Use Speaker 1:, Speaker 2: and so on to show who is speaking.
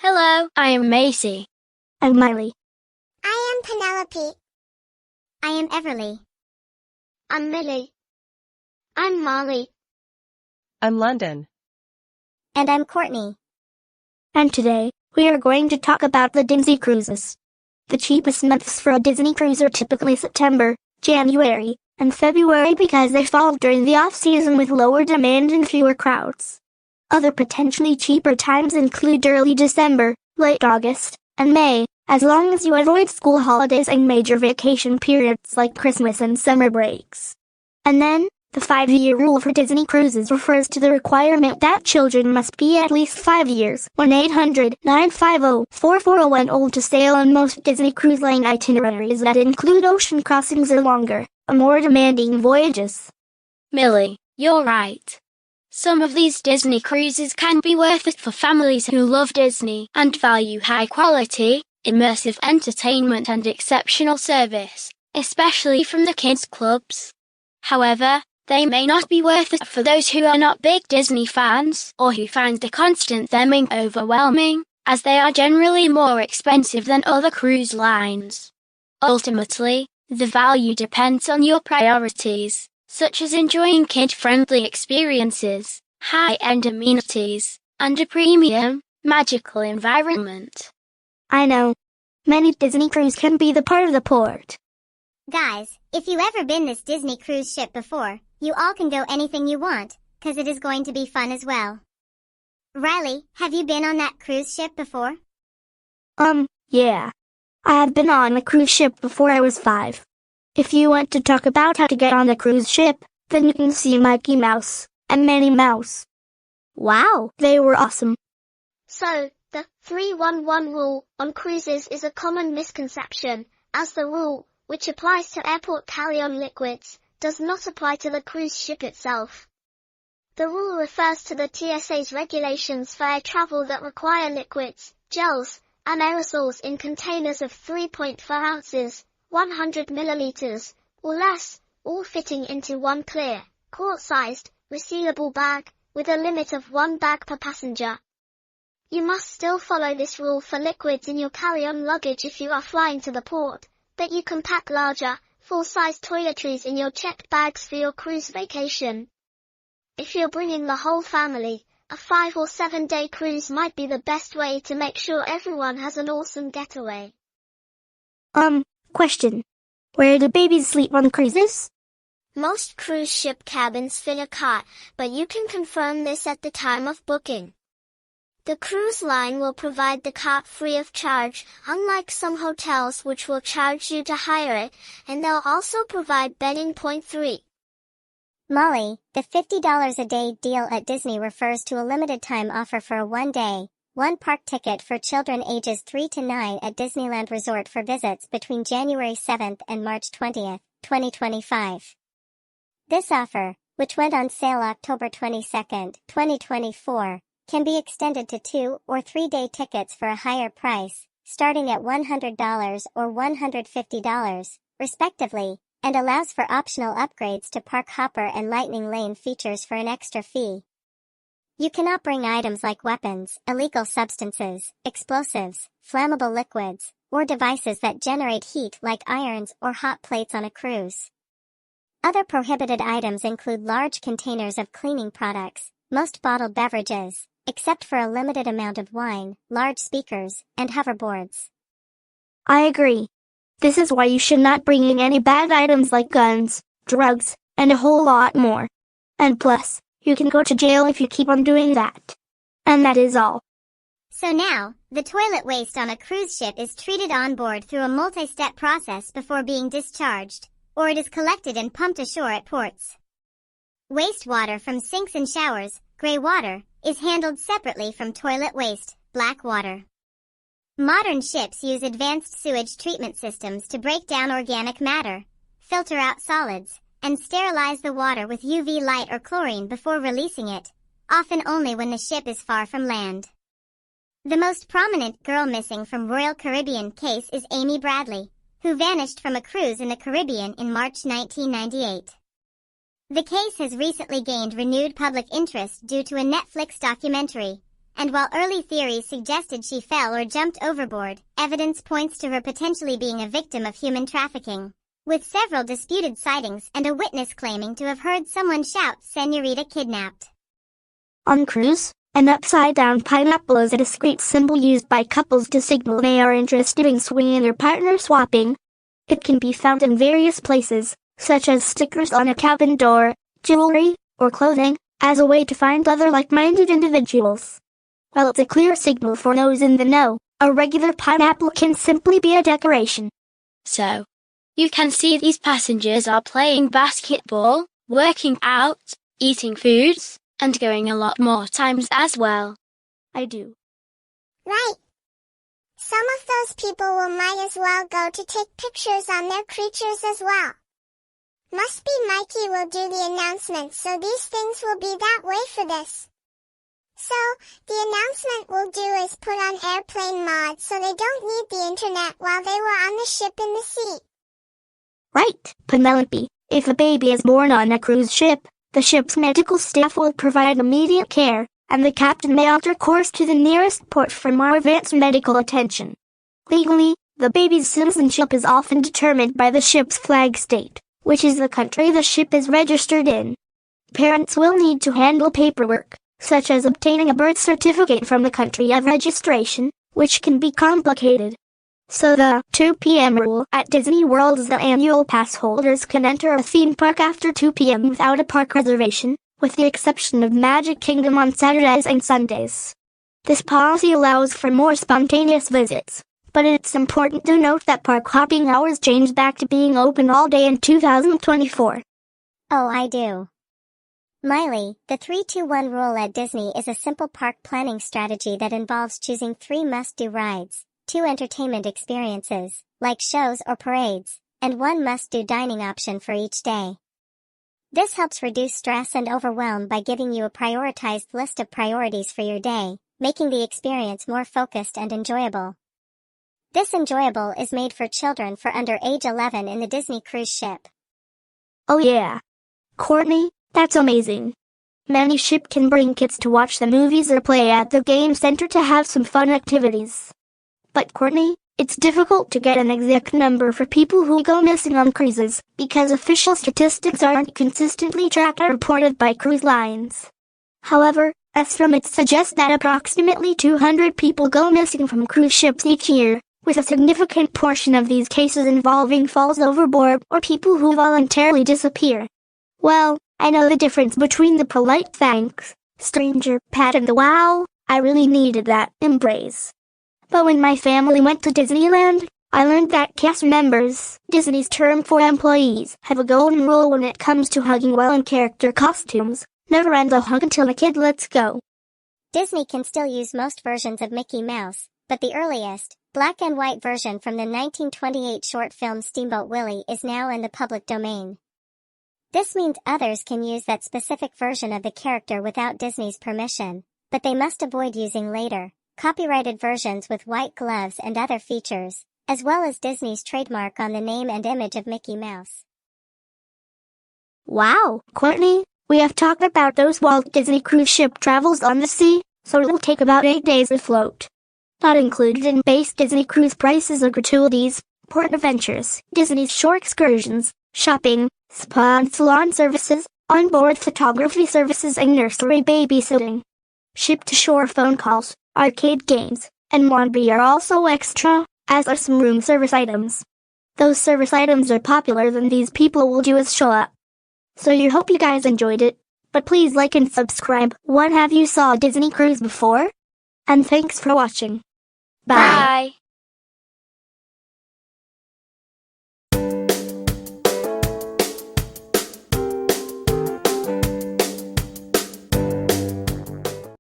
Speaker 1: Hello, I am Macy.
Speaker 2: I'm Miley.
Speaker 3: I am Penelope.
Speaker 4: I am Everly.
Speaker 5: I'm Miley. I'm Molly.
Speaker 6: I'm London.
Speaker 4: And I'm Courtney.
Speaker 2: And today, we are going to talk about the Disney cruises. The cheapest months for a Disney cruise are typically September, January, and February because they fall during the off-season with lower demand and fewer crowds. Other potentially cheaper times include early December, late August, and May, as long as you avoid school holidays and major vacation periods like Christmas and summer breaks. And then, the 5-year rule for Disney cruises refers to the requirement that children must be at least 5 years, 1-800-950-4401 old to sail on most Disney Cruise Line itineraries that include ocean crossings or longer, more demanding voyages.
Speaker 1: Millie, you're right. Some of these Disney cruises can be worth it for families who love Disney and value high quality, immersive entertainment and exceptional service, especially from the kids' clubs. However, they may not be worth it for those who are not big Disney fans or who find the constant theming overwhelming, as they are generally more expensive than other cruise lines. Ultimately, the value depends on your priorities, such as enjoying kid-friendly experiences, high-end amenities, and a premium, magical environment.
Speaker 2: I know. Many Disney cruises can be the part of the port.
Speaker 4: Guys, if you ever been this Disney cruise ship before, you all can go anything you want, 'cause it is going to be fun as well. Riley, have you been on that cruise ship before?
Speaker 2: Yeah. I have been on a cruise ship before I was 5. If you want to talk about how to get on the cruise ship, then you can see Mickey Mouse and Minnie Mouse. Wow, they were awesome.
Speaker 5: So, the 3-1-1 rule on cruises is a common misconception, as the rule, which applies to airport carry-on liquids, does not apply to the cruise ship itself. The rule refers to the TSA's regulations for air travel that require liquids, gels, and aerosols in containers of 3.4 ounces, 100 milliliters, or less, all fitting into one clear, quart-sized, resealable bag, with a limit of 1 bag per passenger. You must still follow this rule for liquids in your carry-on luggage if you are flying to the port, but you can pack larger, full-size toiletries in your checked bags for your cruise vacation. If you're bringing the whole family, a 5 or 7 day cruise might be the best way to make sure everyone has an awesome getaway.
Speaker 2: Question. Where do babies sleep on cruises?
Speaker 3: Most cruise ship cabins fit a cot, but you can confirm this at the time of booking. The cruise line will provide the cot free of charge, unlike some hotels which will charge you to hire it, and they'll also provide bedding. Point 3.
Speaker 4: Molly, the $50 a day deal at Disney refers to a limited time offer for a 1-day, 1-park ticket for children ages 3 to 9 at Disneyland Resort for visits between January 7th and March 20th, 2025. This offer, which went on sale October 22nd, 2024, can be extended to 2 or 3-day tickets for a higher price, starting at $100 or $150, respectively, and allows for optional upgrades to Park Hopper and Lightning Lane features for an extra fee. You cannot bring items like weapons, illegal substances, explosives, flammable liquids, or devices that generate heat like irons or hot plates on a cruise. Other prohibited items include large containers of cleaning products, most bottled beverages, except for a limited amount of wine, large speakers, and hoverboards.
Speaker 2: I agree. This is why you should not bring in any bad items like guns, drugs, and a whole lot more. And plus, you can go to jail if you keep on doing that. And that is all.
Speaker 4: So now, the toilet waste on a cruise ship is treated on board through a multi-step process before being discharged, or it is collected and pumped ashore at ports. Wastewater from sinks and showers, gray water, is handled separately from toilet waste, black water. Modern ships use advanced sewage treatment systems to break down organic matter, filter out solids, and sterilize the water with UV light or chlorine before releasing it, often only when the ship is far from land. The most prominent girl missing from Royal Caribbean case is Amy Bradley, who vanished from a cruise in the Caribbean in March 1998. The case has recently gained renewed public interest due to a Netflix documentary, and while early theories suggested she fell or jumped overboard, evidence points to her potentially being a victim of human trafficking, with several disputed sightings and a witness claiming to have heard someone shout, "Senorita kidnapped."
Speaker 2: On cruise, an upside-down pineapple is a discreet symbol used by couples to signal they are interested in swinging or partner swapping. It can be found in various places, such as stickers on a cabin door, jewelry, or clothing, as a way to find other like-minded individuals. While it's a clear signal for those in the know, a regular pineapple can simply be a decoration.
Speaker 1: So, you can see these passengers are playing basketball, working out, eating foods, and going a lot more times as well.
Speaker 2: I do.
Speaker 3: Right. Some of those people will might as well go to take pictures on their creatures as well. Must be Mikey will do the announcement, so these things will be that way for this. So, the announcement we'll do is put on airplane mode so they don't need the internet while they were on the ship in the sea.
Speaker 2: Right, Penelope. If a baby is born on a cruise ship, the ship's medical staff will provide immediate care, and the captain may alter course to the nearest port for more advanced medical attention. Legally, the baby's citizenship is often determined by the ship's flag state, which is the country the ship is registered in. Parents will need to handle paperwork, such as obtaining a birth certificate from the country of registration, which can be complicated. So the 2 p.m. rule at Disney World is that annual pass holders can enter a theme park after 2 p.m. without a park reservation, with the exception of Magic Kingdom on Saturdays and Sundays. This policy allows for more spontaneous visits, but it's important to note that park hopping hours changed back to being open all day in 2024.
Speaker 4: Oh, I do. Miley, the 3-2-1 rule at Disney is a simple park planning strategy that involves choosing 3 must-do rides, 2 entertainment experiences, like shows or parades, and 1 must-do dining option for each day. This helps reduce stress and overwhelm by giving you a prioritized list of priorities for your day, making the experience more focused and enjoyable. This enjoyable is made for children for under age 11 in the Disney cruise ship.
Speaker 2: Oh yeah. Courtney, that's amazing. Many ships can bring kids to watch the movies or play at the game center to have some fun activities. But Courtney, it's difficult to get an exact number for people who go missing on cruises, because official statistics aren't consistently tracked or reported by cruise lines. However, estimates suggest that approximately 200 people go missing from cruise ships each year, with a significant portion of these cases involving falls overboard or people who voluntarily disappear. Well, I know the difference between the polite thanks, stranger pat and the wow, I really needed that embrace. But when my family went to Disneyland, I learned that cast members, Disney's term for employees, have a golden rule when it comes to hugging while in character costumes. Never end a hug until a kid lets go.
Speaker 4: Disney can still use most versions of Mickey Mouse, but the earliest, black and white version from the 1928 short film Steamboat Willie is now in the public domain. This means others can use that specific version of the character without Disney's permission, but they must avoid using later, copyrighted versions with white gloves and other features, as well as Disney's trademark on the name and image of Mickey Mouse.
Speaker 2: Wow, Courtney, we have talked about those Walt Disney cruise ship travels on the sea, so it'll take about 8 days afloat. Not included in base Disney cruise prices are gratuities, port adventures, Disney's shore excursions, shopping, spa and salon services, onboard photography services and nursery babysitting. Ship-to-shore phone calls, arcade games, and laundry are also extra, as are some room service items. Those service items are popular than these people will do is show up. So you hope you guys enjoyed it, but please like and subscribe. Have you saw a Disney cruise before? And thanks for watching. Bye.
Speaker 1: Bye.